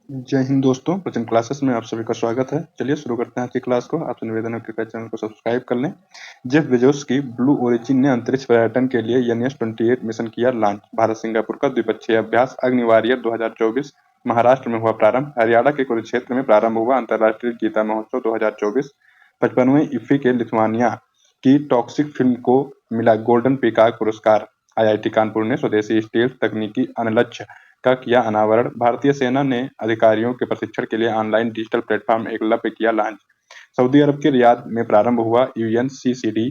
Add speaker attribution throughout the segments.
Speaker 1: जय हिंद दोस्तों, प्रचंड क्लासेस में आप सभी का स्वागत है। चलिए शुरू करते हैं आज की क्लास को। आपसे निवेदन है कृपया चैनल को सब्सक्राइब कर लें। जेफ बेजोस की ब्लू ओरिजिन ने अंतरिक्ष पर्यटन के लिए NS-28 मिशन किया लॉन्च। भारत सिंगापुर का द्विपक्षीय अभ्यास अग्निवारियर 2024 महाराष्ट्र में हुआ प्रारंभ। हरियाणा के कुरुक्षेत्र में प्रारंभ हुआ अंतर्राष्ट्रीय गीता महोत्सव 2024। 55वें इफ्फी के लिथुआनिया की टॉक्सिक फिल्म को मिला गोल्डन पीकॉक पुरस्कार। IIT कानपुर ने स्वदेशी स्टील्थ तकनीकी अनलक्ष्य का किया अनावरण। भारतीय सेना ने अधिकारियों के प्रशिक्षण के लिए ऑनलाइन डिजिटल प्लेटफॉर्म एकलव्य किया लॉन्च। सऊदी अरब के रियाद में प्रारंभ हुआ UNCCD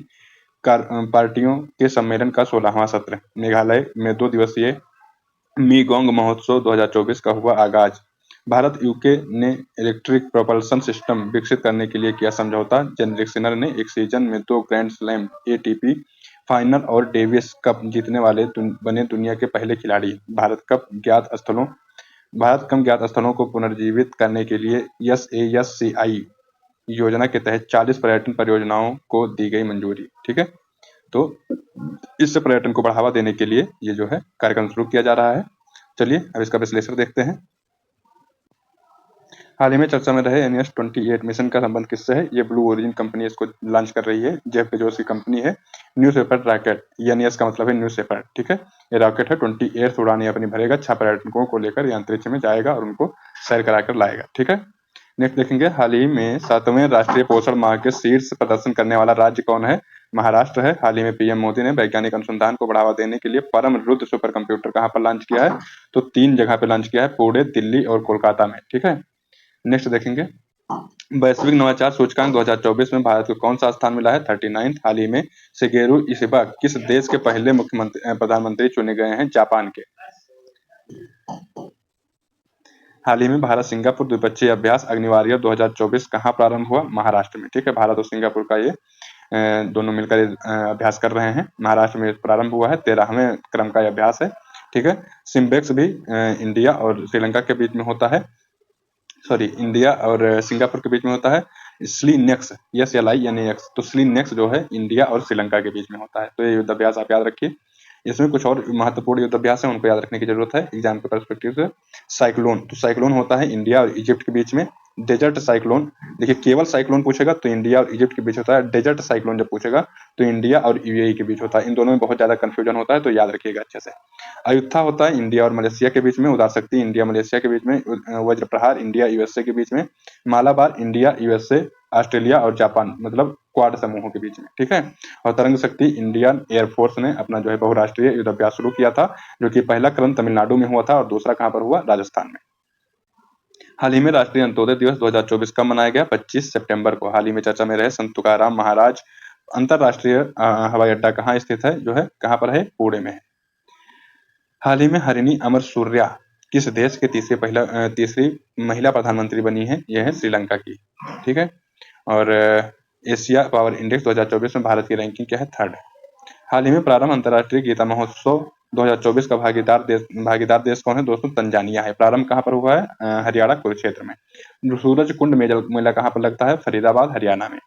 Speaker 1: पार्टियों के सम्मेलन का 16वां सत्र। मेघालय में 2 दिवसीय मीगोंग महोत्सव 2024 का हुआ आगाज। भारत यूके ने इलेक्ट्रिक प्रोपल्सन सिस्टम विकसित करने के लिए किया समझौता। जेनरिक सिनर ने एक सीजन में 2 ग्रैंड स्लैम ATP फाइनल और डेविस कप जीतने वाले बने दुनिया के पहले खिलाड़ी। भारत कम ज्ञात स्थलों को पुनर्जीवित करने के लिए SASCI योजना के तहत 40 पर्यटन परियोजनाओं को दी गई मंजूरी। ठीक है, तो इस पर्यटन को बढ़ावा देने के लिए ये जो है कार्यक्रम शुरू किया जा रहा है। चलिए अब इसका विश्लेषण देखते हैं। हाल ही में चर्चा में रहे NS-28 मिशन का संबंध किससे है? ये ब्लू ओरिजिन कंपनी इसको लॉन्च कर रही है। जेफ बेजोस की कंपनी है। न्यू शेपर्ड रॉकेट, NS का मतलब है न्यू शेपर्ड। ठीक है, ये रॉकेट है, 28 उड़ानें अपनी भरेगा। 6 पर्यटकों को लेकर ये अंतरिक्ष में जाएगा और उनको सैर कराकर लाएगा। ठीक है, नेक्स्ट देखेंगे। हाल ही में 7वें राष्ट्रीय पोषण माह के शीर्ष प्रदर्शन करने वाला राज्य कौन है? महाराष्ट्र है। हाल ही में PM मोदी ने वैज्ञानिक अनुसंधान को बढ़ावा देने के लिए परम रुद्र सुपर कंप्यूटर कहाँ पर लॉन्च किया है? तो 3 जगह पे लॉन्च किया है, पुणे, दिल्ली और कोलकाता में। ठीक है, नेक्स्ट देखेंगे। वैश्विक नवाचार सूचकांक 2024 में भारत को कौन सा स्थान मिला है? 39। हाल ही में शिगेरू इशिबा किस देश के पहले प्रधानमंत्री चुने गए हैं? जापान के। हाल ही में भारत सिंगापुर द्विपक्षीय अभ्यास अग्निवारियर 2024 कहाँ प्रारंभ हुआ? महाराष्ट्र में। ठीक है, भारत और सिंगापुर का ये दोनों मिलकर अभ्यास कर रहे हैं। महाराष्ट्र में प्रारंभ हुआ है, 13वें क्रम का अभ्यास है। ठीक है, सिम्बेक्स भी इंडिया और श्रीलंका के बीच में होता है, इंडिया और सिंगापुर के बीच में होता है। स्लीनेक्स SLINEX, तो स्लीनेक्स जो है इंडिया और श्रीलंका के बीच में होता है। तो ये युद्धाभ्यास आप याद रखिए। इसमें कुछ और महत्वपूर्ण युद्धाभ्यास है, उनको याद रखने की जरूरत है एग्जाम के पर्सपेक्टिव से। साइक्लोन, तो साइक्लोन होता है इंडिया और इजिप्ट के बीच में। डेजर्ट साइक्लोन, देखिए केवल साइक्लोन पूछेगा तो इंडिया और इजिप्ट के बीच होता है। डेजर्ट साइक्लोन जब पूछेगा तो इंडिया और UAE के बीच होता है। इन दोनों में बहुत ज्यादा कंफ्यूजन होता है, तो याद रखिएगा अच्छे से। अयुत्था होता है इंडिया और मलेशिया के बीच में। उदार शक्ति इंडिया मलेशिया के बीच में। वज्रप्रहार इंडिया USA के बीच में। मालाबार इंडिया USA ऑस्ट्रेलिया और जापान, मतलब क्वाड समूहों के बीच में। ठीक है, और तरंग शक्ति इंडियन एयरफोर्स ने अपना जो है बहुराष्ट्रीय युद्धाभ्यास शुरू किया था, जो कि पहला क्रम तमिलनाडु में हुआ था और दूसरा कहां पर हुआ? राजस्थान में। हाल ही में राष्ट्रीय अंत्योदय दिवस 2024 कब मनाया गया? 25 सितंबर को। हाल ही में चर्चा में रहे संत तुकाराम महाराज अंतरराष्ट्रीय हवाई अड्डा कहाँ स्थित है? जो है कहां पर है? पुणे में है। हाल ही में हरिणी अमर सूर्या किस देश के तीसरी महिला प्रधानमंत्री बनी है? यह है श्रीलंका की। ठीक है, और एशिया पावर इंडेक्स 2024 में भारत की रैंकिंग क्या है? 3rd। हाल ही में प्रारंभ अंतर्राष्ट्रीय गीता महोत्सव 2024 का भागीदार देश कौन है? दोस्तों तंजानिया है। प्रारंभ कहाँ पर हुआ है? हरियाणा कुरुक्षेत्र में। सूरज कुंड मेला कहाँ पर लगता है? फरीदाबाद हरियाणा में।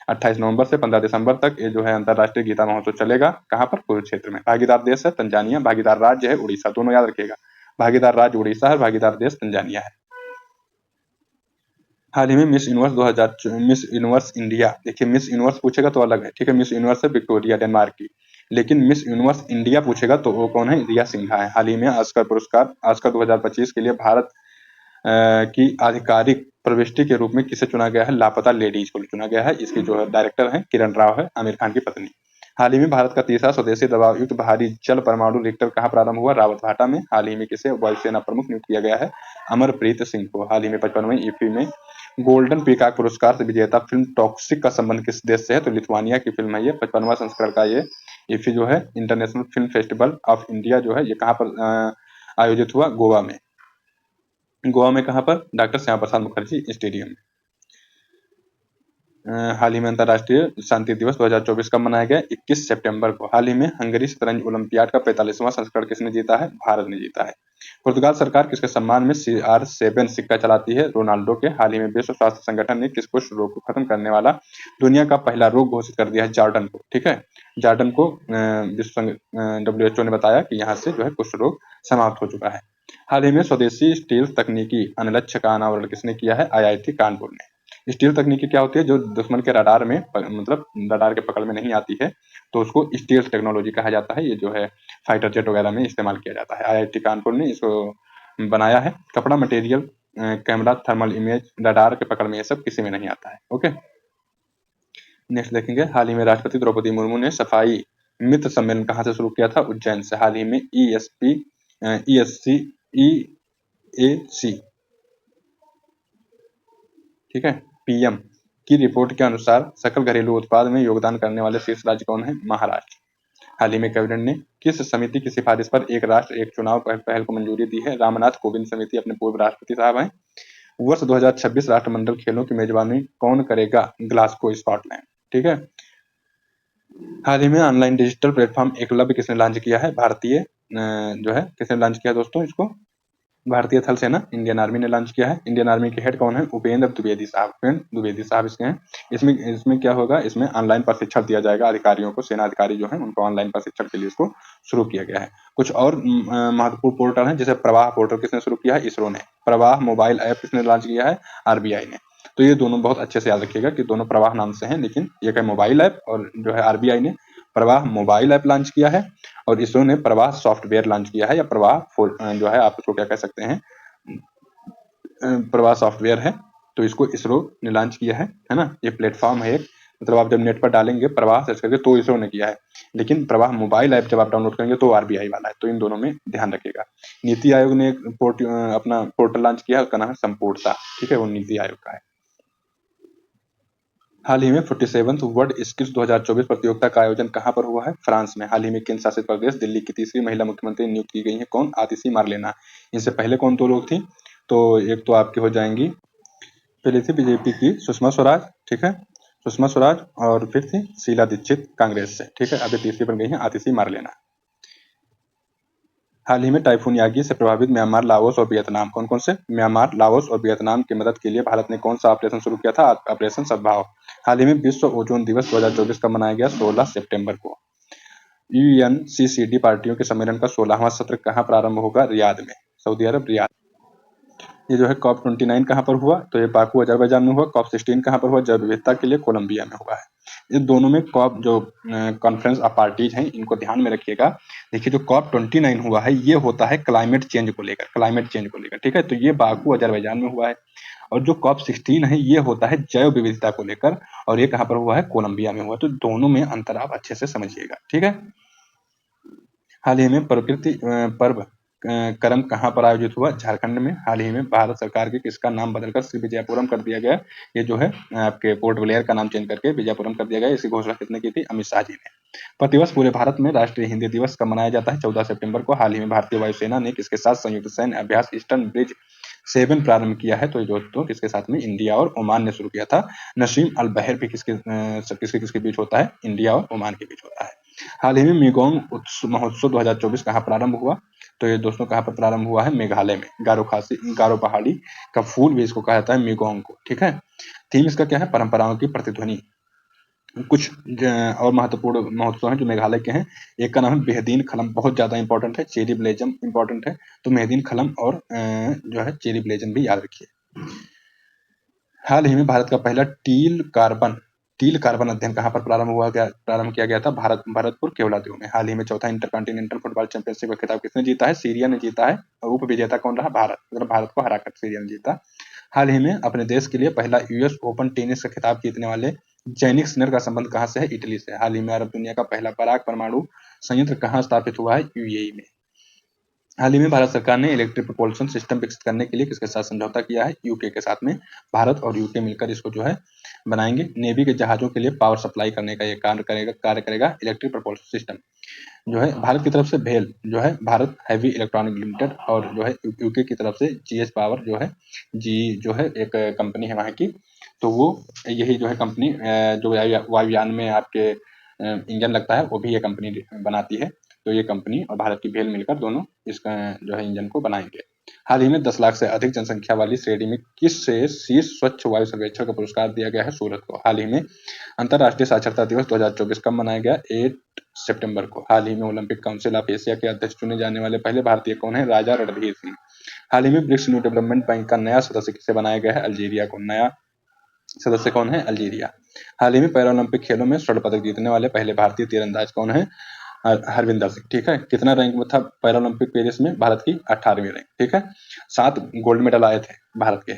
Speaker 1: 28 नवंबर से 15 दिसंबर तक ये जो है अंतर्राष्ट्रीय गीता महोत्सव चलेगा। कहाँ पर? कुरुक्षेत्र में। भागीदार देश है तंजानिया, भागीदार राज्य है उड़ीसा। दोनों याद रखिएगा, भागीदार राज्य उड़ीसा है, भागीदार देश तंजानिया है। हाल ही में मिस यूनिवर्स इंडिया, देखिए मिस यूनिवर्स पूछेगा तो अलग है। ठीक है, मिस यूनिवर्स है विक्टोरिया डेनमार्क की, लेकिन मिस यूनिवर्स इंडिया पूछेगा तो वो कौन है? रिया सिन्हा है। हाल ही में ऑस्कर 2025 के लिए भारत की आधिकारिक प्रविष्टि के रूप में किसे चुना गया है? लापता लेडीज को चुना गया है। इसकी जो है डायरेक्टर है किरण राव है, आमिर खान की पत्नी। हाल ही में भारत का तीसरा स्वदेशी दबाव युक्त भारी जल परमाणु रिएक्टर कहाँ प्रारंभ हुआ? रावतभाटा में। हाल ही में किसे वायुसेना प्रमुख नियुक्त किया गया है? अमरप्रीत सिंह को। हाल ही में 55वें इफ्फी में गोल्डन पीकॉक पुरस्कार से विजेता फिल्म टॉक्सिक का संबंध किस देश से है? तो लिथुआनिया की फिल्म है ये। 55वां संस्करण का ये इफ्फी जो है international film festival of India जो है ये कहाँ पर आयोजित हुआ? गोवा में। गोवा में कहाँ पर? डॉक्टर श्यामा प्रसाद मुखर्जी स्टेडियम में। हाल ही में अंतर्राष्ट्रीय शांति दिवस 2024 कब मनाया गया? 21 सितंबर को। हाल ही में हंगरी शतरंज ओलंपियाड का 45वां संस्करण किसने जीता है? भारत ने जीता है। पुर्तगाल सरकार किसके सम्मान में CR7 सिक्का चलाती है? रोनाल्डो के। हाल ही में विश्व स्वास्थ्य संगठन ने किस कुष्ठ रोग को खत्म करने वाला दुनिया का पहला रोग घोषित कर दिया है? जॉर्डन को। ठीक है, जॉर्डन को WHO ने बताया कि यहाँ से जो है कुष्ठ रोग समाप्त हो चुका है। हाल ही में स्वदेशी स्टील तकनीकी अनलक्ष्य का अनावरण किसने किया है? IIT कानपुर ने। स्टील तकनीकी क्या होती है? जो दुश्मन के रडार में मतलब रडार के पकड़ में नहीं आती है, तो उसको स्टील टेक्नोलॉजी कहा जाता है। ये जो है फाइटर जेट वगैरह में इस्तेमाल किया जाता है। IIT कानपुर ने इसको बनाया है। कपड़ा material, camera, thermal image, radar के पकड़ में ये सब किसी में नहीं आता है। ओके, नेक्स्ट देखेंगे। हाल ही में राष्ट्रपति द्रौपदी मुर्मू ने सफाई मित्र सम्मेलन कहाँ से शुरू किया था? उज्जैन से। हाल ही में EAC ठीक है PM की रिपोर्ट के अनुसार सकल घरेलू उत्पाद में योगदान करने वाले शीर्ष राज्य कौन है? महाराष्ट्र। हाल ही में कैबिनेट ने किस समिति की सिफारिश पर एक राष्ट्र एक चुनाव पहल को मंजूरी दी है? रामनाथ कोविंद समिति अपने पूर्व राष्ट्रपति साहब हैं। वर्ष 2026 राष्ट्रमंडल खेलों की मेजबानी कौन करेगा? Glasgow Scotland. ठीक है, हाल ही में ऑनलाइन डिजिटल प्लेटफॉर्म एकलव्य किसने लॉन्च किया है? भारतीय जो है किसने लॉन्च किया दोस्तों? इसको भारतीय थल सेना इंडियन आर्मी ने लॉन्च किया है। इंडियन आर्मी के हेड कौन है? उपेंद्र द्विवेदी साहब। उपेंद्र द्विवेदी साहब इसके हैं। इसमें क्या होगा? इसमें ऑनलाइन प्रशिक्षण दिया जाएगा अधिकारियों को। सेना अधिकारी जो है उनको ऑनलाइन प्रशिक्षण के लिए इसको शुरू किया गया है। कुछ और महत्वपूर्ण पोर्टल है, जैसे प्रवाह पोर्टल किसने शुरू किया है? इसरो ने। प्रवाह मोबाइल ऐप किसने लॉन्च किया है? RBI ने। तो ये दोनों बहुत अच्छे से याद रखिएगा कि दोनों प्रवाह नाम से हैं, लेकिन एक है मोबाइल ऐप और जो है RBI ने प्रवाह मोबाइल ऐप लॉन्च किया है, और इसरो ने प्रवाह सॉफ्टवेयर लॉन्च किया है, या प्रवाह जो है आप इसको क्या कह सकते हैं, प्रवाह सॉफ्टवेयर है। तो इसको इसरो ने लॉन्च किया है ना। ये प्लेटफॉर्म है एक, मतलब आप जब नेट पर डालेंगे प्रवाह सर्च करके तो इसरो ने किया है, लेकिन प्रवाह मोबाइल ऐप जब आप डाउनलोड करेंगे तो RBI वाला है। तो इन दोनों में ध्यान रखिएगा। नीति आयोग ने अपना पोर्टल लॉन्च किया है, उसका नाम है संपूर्णता। ठीक है, वो नीति आयोग का है। हाल ही में 47th वर्ल्ड स्किल्स 2024 प्रतियोगिता का आयोजन कहां पर हुआ है? फ्रांस में। हाल ही में केंद्र शासित प्रदेश दिल्ली की तीसरी महिला मुख्यमंत्री नियुक्त की गई है। कौन? आतिशी मारलेना। इनसे पहले कौन दो लोग थी? तो एक तो आपकी हो जाएंगी, पहले थी बीजेपी की सुषमा स्वराज। ठीक है, सुषमा स्वराज, और फिर थी शीला दीक्षित कांग्रेस से। ठीक है, अभी तीसरी बन गई है आतिशी मारलेना। हाल ही में टाइफून यागी से प्रभावित म्यांमार, लाओस और वियतनाम, कौन कौन से? म्यांमार, लाओस और वियतनाम की मदद के लिए भारत ने कौन सा ऑपरेशन शुरू किया था? ऑपरेशन सद्भाव। हाल ही में विश्व ओजोन दिवस 2024 का मनाया गया? 16 सितंबर को। UNCCD पार्टियों के सम्मेलन का 16वां सत्र कहाँ प्रारंभ होगा? रियाद में, सऊदी अरब, रियाद। ये जो है COP29 कहाँ पर हुआ? तो ये बाकू अजरबैजान में हुआ। COP16 कहाँ पर हुआ? जैव विविधता के लिए कोलंबिया में हुआ है। ये दोनों में COP जो कॉन्फ्रेंस ऑफ पार्टीज हैं, इनको ध्यान में रखिएगा। देखिए जो COP29 हुआ है ये होता है क्लाइमेट चेंज को लेकर, ठीक है। तो ये बाकू अजरबैजान में हुआ है। और जो COP16 है ये होता है जैव विविधता को लेकर, और ये कहाँ पर हुआ है? कोलंबिया में हुआ। तो दोनों में अंतर आप अच्छे से समझिएगा, ठीक है। हाल ही में प्रकृति पर्व करम कहाँ पर आयोजित हुआ? झारखंड में। हाल ही में भारत सरकार के किसका नाम बदलकर श्री विजयपुरम कर दिया गया? ये जो है आपके पोर्ट ब्लेयर का नाम चेंज करके विजयपुरम कर दिया गया। इसकी घोषणा किसने की थी? अमित शाह जी ने। प्रतिवर्ष पूरे भारत में राष्ट्रीय हिंदी दिवस कब मनाया जाता है? 14 सितंबर को। हाल ही में भारतीय वायुसेना ने किसके साथ संयुक्त सैन्य अभ्यास ईस्टर्न ब्रिज 7 प्रारंभ किया है? तो ये दोस्तों किसके साथ में? इंडिया और ओमान ने शुरू किया था। नसीम अल बहर भी किसके बीच होता है? इंडिया और ओमान के बीच होता है। हाल ही में मिगोंग महोत्सव 2024 कहाँ प्रारंभ हुआ? तो ये दोस्तों कहाँ पर प्रारंभ हुआ है? मेघालय में। गारो पहाड़ी का फूल भी इसको कहा जाता है मिगोंग को, ठीक है। थीम इसका क्या है? परंपराओं की प्रतिध्वनि। कुछ और महत्वपूर्ण महोत्सव हैं जो मेघालय के हैं। एक का नाम है बेहदीन खलम, बहुत ज्यादा इंपॉर्टेंट है। चेरी ब्लेजम इंपॉर्टेंट है। तो मेहदीन खलम और जो है चेरी ब्लेजम भी याद रखिए। हाल ही में भारत का पहला टील कार्बन अध्ययन कहाँ पर प्रारंभ किया गया था? भरतपुर केवलादेव में। हाल ही में चौथा इंटरकॉन्टिनेंटल फुटबॉल चैंपियनशिप का खिताब किसने जीता है? सीरिया ने जीता है। और उप विजेता कौन रहा? भारत। मतलब भारत को हराकर सीरिया ने जीता। हाल ही में अपने देश के लिए पहला US ओपन टेनिस का खिताब जीतने वाले जैनिक सिनर का संबंध कहाँ से है? इटली से। हाल ही में अरब दुनिया का पहला पराग परमाणु संयंत्र कहाँ स्थापित हुआ है? UAE में। हाल ही में भारत सरकार ने इलेक्ट्रिक प्रोपल्शन सिस्टम विकसित करने के लिए किसके साथ समझौता किया है? यूके के साथ में। भारत और यूके मिलकर इसको जो है बनाएंगे। नेवी के जहाजों के लिए पावर सप्लाई करने का ये कार्य करेगा इलेक्ट्रिक प्रोपल्शन सिस्टम। जो है भारत की तरफ से भेल जो है भारत हैवी इलेक्ट्रॉनिक लिमिटेड, और जो है यूके की तरफ से GS पावर जो है एक कंपनी है वहाँ की। तो वो यही जो है कंपनी जो वायुयान में आपके इंजन लगता है वो भी ये कंपनी बनाती है। तो ये कंपनी और भारत की भेल मिलकर दोनों इसका जो है इंजन को बनाएंगे। हाल ही में 10 लाख से अधिक जनसंख्या वाली श्रेणी में किस से शीर्ष स्वच्छ वायु सर्वेक्षण का पुरस्कार दिया गया है? सूरत को। हाल ही में अंतर्राष्ट्रीय साक्षरता दिवस 2024 कब मनाया गया? 8 सितंबर को। हाल ही में ओलंपिक काउंसिल ऑफ एशिया के अध्यक्ष चुने जाने वाले पहले भारतीय कौन है? राजा रणधीर सिंह। हाल ही में ब्रिक्स न्यू डेवलपमेंट बैंक का नया सदस्य किसे बनाया गया है? अल्जीरिया को। नया सदस्य कौन है? अल्जीरिया। हाल ही में पैरालंपिक खेलों में स्वर्ण पदक जीतने वाले पहले भारतीय तीरंदाज कौन है? हरविंदर सिंह। ठीक है, कितना रैंक में था पैरालंपिक पेरिस में? भारत की 18वीं रैंक। ठीक है, 7 गोल्ड मेडल आए थे भारत के।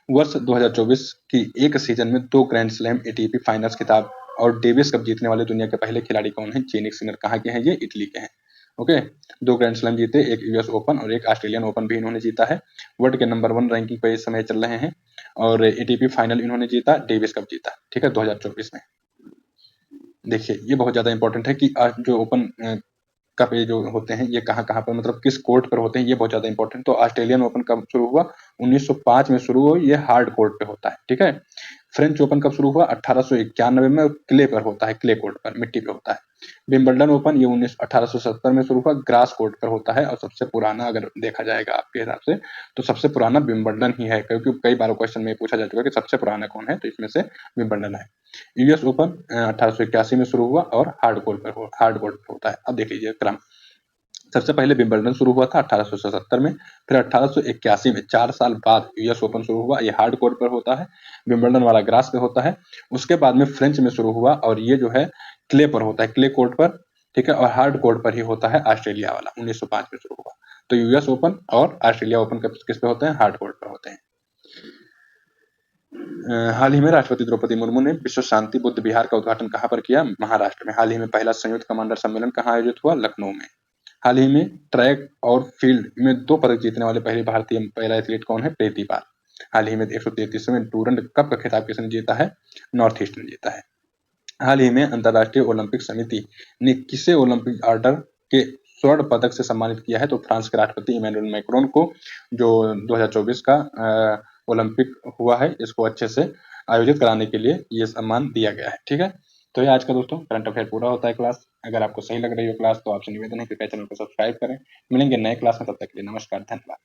Speaker 1: वर्ष 2024 की एक सीजन में 2 ग्रैंड स्लैम एटीपी फाइनल्स खिताब और डेविस कप जीतने वाले दुनिया के पहले खिलाड़ी कौन है? Jannik Sinner. कहाँ के हैं ये? इटली के हैं। ओके, 2 ग्रैंड स्लैम जीते, एक यूएस ओपन और एक ऑस्ट्रेलियन ओपन भी इन्होंने जीता है। वर्ल्ड के नंबर 1 रैंकिंग पे इस समय चल रहे हैं और एटीपी फाइनल इन्होंने जीता, डेविस कप जीता। ठीक है, 2024 में। देखिए, ये बहुत ज्यादा इंपॉर्टेंट है कि जो ओपन कप ये जो होते हैं ये कहाँ-कहाँ पर मतलब किस कोर्ट पर होते हैं, ये बहुत ज्यादा इंपॉर्टेंट। तो ऑस्ट्रेलियन ओपन कब शुरू हुआ? 1905 में शुरू हुआ, ये हार्ड कोर्ट पे होता है। ठीक है, फ्रेंच ओपन कब शुरू हुआ? 1891 में, क्ले पर होता है, क्ले कोर्ट पर, मिट्टी पे होता है। विंबलडन ओपन ये 1870 में शुरू हुआ, ग्रास कोर्ट पर होता है और सबसे पुराना अगर देखा जाएगा आपके हिसाब से तो सबसे पुराना विंबलडन ही है, क्योंकि कई बार क्वेश्चन में पूछा जा चुका है कि सबसे पुराना कौन है, तो इसमें से विंबलडन है। यूएस ओपन 1881 में शुरू हुआ और हार्ड कोर्ट पर होता है। अब देख लीजिए क्रम। सबसे पहले विंबलडन शुरू हुआ था 1877 में, फिर 1881 में 4 साल बाद यूएस ओपन शुरू हुआ, ये हार्ड कोर्ट पर होता है, विंबलडन वाला ग्रास पे होता है। उसके बाद में फ्रेंच में शुरू हुआ और ये जो है क्ले पर होता है, क्ले कोर्ट पर। ठीक है, और हार्ड कोर्ट पर ही होता है ऑस्ट्रेलिया वाला, 1905 में शुरू हुआ। तो यूएस ओपन और ऑस्ट्रेलिया ओपन किस पे होते हैं? हार्ड कोर्ट पर होते हैं। हाल ही में राष्ट्रपति द्रौपदी मुर्मू ने विश्व शांति बुद्ध विहार का उद्घाटन कहाँ पर किया? महाराष्ट्र में। हाल ही में पहला संयुक्त कमांडर सम्मेलन कहाँ आयोजित हुआ? लखनऊ में। हाल ही में ट्रैक और फील्ड में 2 पदक जीतने वाले पहले भारतीय महिला एथलीट कौन है? प्रीति पाल। हाल ही में 133वें डूरंड कप का खिताब किसने जीता है? नॉर्थ ईस्ट ने जीता है। हाल ही में अंतर्राष्ट्रीय ओलंपिक समिति ने किसे ओलंपिक ऑर्डर के स्वर्ण पदक से सम्मानित किया है? तो फ्रांस के राष्ट्रपति इमैनुअल मैक्रोन को, जो 2024 का ओलंपिक हुआ है इसको अच्छे से आयोजित कराने के लिए ये सम्मान दिया गया है। ठीक है, तो ये आज का दोस्तों करंट अफेयर पूरा होता है क्लास। अगर आपको सही लग रही हो क्लास तो आपसे निवेदन है कि चैनल को सब्सक्राइब करें। मिलेंगे नए क्लास में, तब तक के लिए नमस्कार, धन्यवाद।